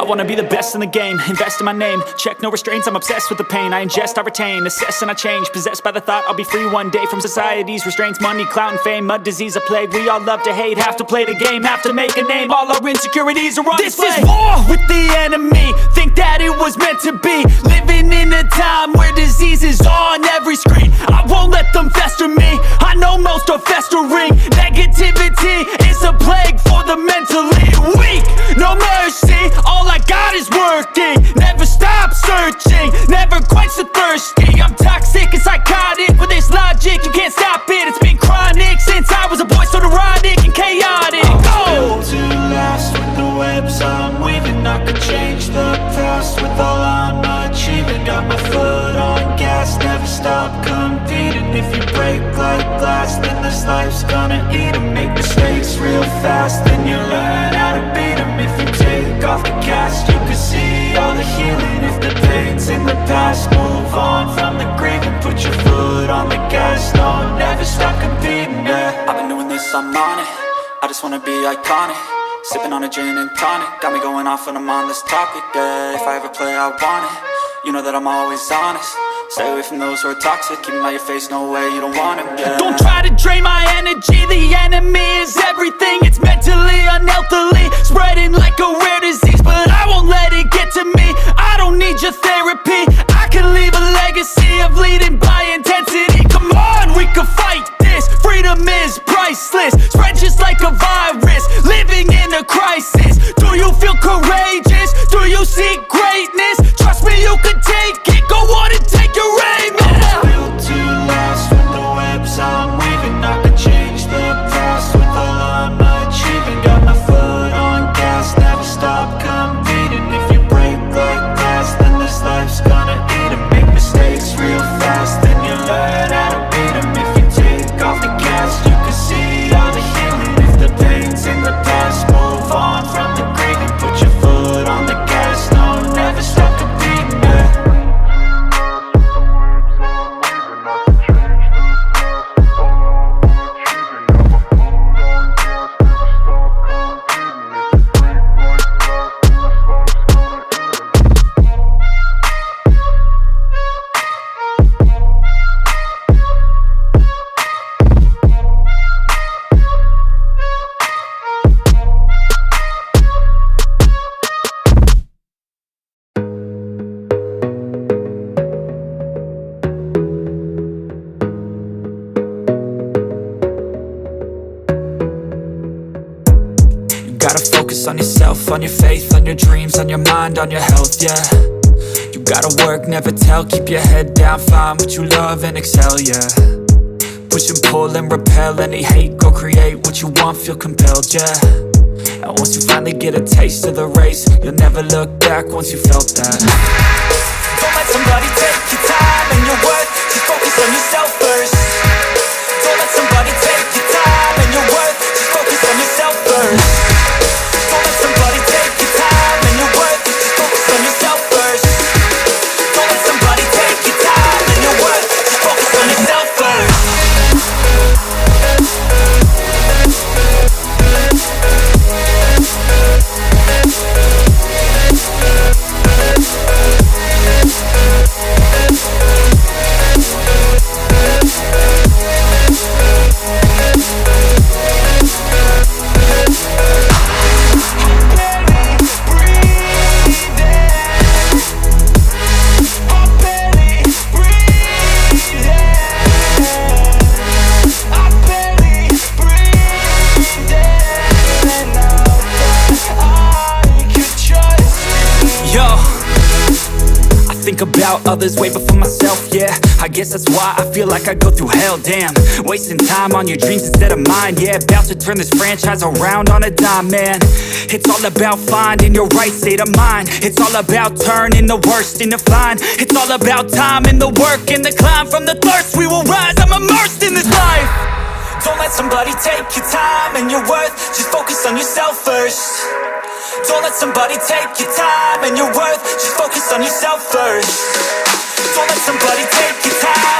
wanna be the best in the game, invest in my name, check no restraints, I'm obsessed with the pain. I ingest, I retain, assess and I change, possessed by the thought I'll be free one day from society's restraints. Money, clout and fame, mud, disease, a plague. We all love to hate, have to play the game, have to make a name. All our insecurities are on display. This is war with the enemy, think that it was meant to be. Living in a time where disease is on every screen. I won't let them fester me, I know most are festering. Negativity is a plague for the mentally weak. No mercy, all I got is working. Never stop searching, never quite so thirsty. I'm toxic and psychotic, with this logic you can't stop it. It's been chronic since I was a boy, so neurotic and chaotic. Built to last with the webs I'm weaving. I could change the past with all I'm achieving. Got my foot on gas, never stop competing. If you break like glass, then this life's gonna eat 'em. Make mistakes real fast, then you learn how to beat 'em. If you take off the cast, you can see all the healing. If the pain's in the past, move on from the grave and put your foot on the gas. No, never stop competing, yeah. I've been doing this, I'm on it. I just wanna be iconic. Sipping on a gin and tonic, got me going off when I'm on this topic, yeah. If I ever play, I want it. You know that I'm always honest. Stay away from those who are toxic. Keep them out your face, no way, you don't want them, yeah. Don't try to drain my energy. The enemy is everything. It's mentally, unhealthily, spreading like a rare disease. But I won't let it get to me. I don't need your therapy. I can leave a legacy of leading by intensity. Come on, we can fight this. Freedom is priceless. Spread just like a virus. Living in a crisis. Do you feel courageous? Do you seek greatness? Trust me, you can take it. Go on and take your aim. I'm built to last with the webs I'm weaving. I could change the past with all I'm achieving. Got my foot on gas, never stop competing. If you break like glass, then this life's gonna eat 'em. Make mistakes real fast, then you learn how to beat 'em. If you take off the cast, you can see all the healing. If the pain's in the past, move on from the grave and put your foot on the gas. No, never stop competing, yeah. Gotta focus on yourself, on your faith, on your dreams, on your mind, on your health, yeah. You gotta work, never tell, keep your head down, find what you love and excel, yeah. Push and pull and repel any hate, go create what you want, feel compelled, yeah. And once you finally get a taste of the race, you'll never look back once you felt that. Don't let somebody take your time and your worth, just focus on yourself first. Don't let somebody take your time and your worth, just focus on yourself first. Don't let somebody take your time and your worth, just focus on yourself first. Don't let somebody take your time and your worth, just focus on yourself first. About others way before myself, yeah. I guess that's why I feel like I go through hell, damn. Wasting time on your dreams instead of mine, yeah. About to turn this franchise around on a dime, man. It's all about finding your right state of mind. It's all about turning the worst into fine. It's all about time and the work and the climb. From the thirst we will rise, I'm immersed in this life. Don't let somebody take your time and your worth, just focus on yourself first. Don't let somebody take your time and your worth, just focus on yourself first. Don't let somebody take your time